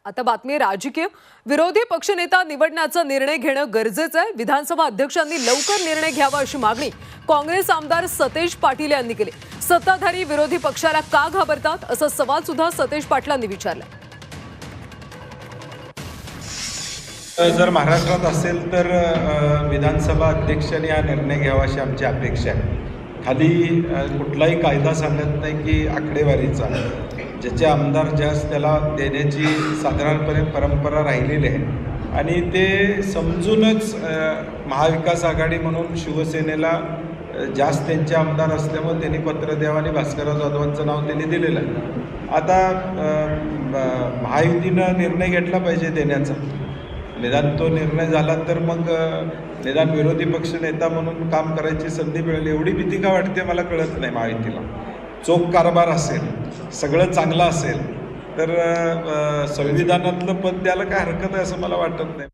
आता बातमी राजकीय. विरोधी पक्षनेता निवडण्याचा निर्णय घेणं गरजेचं आहे. विधानसभा अध्यक्षांनी लवकर निर्णय घ्यावा अशी मागणी काँग्रेस आमदार सतेज पाटील यांनी केली. सत्ताधारी विरोधी पक्षाला का घाबरतात असा सवाल सुद्धा सतेज पाटलांनी विचारला. जर महाराष्ट्रात असेल तर विधानसभा अध्यक्षांनी हा निर्णय घ्यावा अशी आमची अपेक्षा आहे. खाली कुठलाही कायदा सांगत नाही की आकडेवारीचा ज्याचे आमदार जास्त त्याला देण्याची साधारणपणे परंपरा राहिलेली आहे आणि ते समजूनच महाविकास आघाडी म्हणून शिवसेनेला जास्त त्यांचे आमदार असल्यामुळे त्यांनी पत्र द्यावं आणि भास्करराव जाधवांचं नाव त्यांनी दिलेलं आहे. आता महायुतीनं निर्णय घेतला पाहिजे देण्याचा. निदान तो निर्णय झाला तर मग निदान विरोधी पक्ष नेता म्हणून काम करायची संधी मिळेल. एवढी भीती का वाटते मला कळत नाही. महायुतीला चोख कारभार असेल, सगळं चांगलं असेल तर संविधानातलं पद द्यायला काय हरकत आहे असं मला वाटत नाही.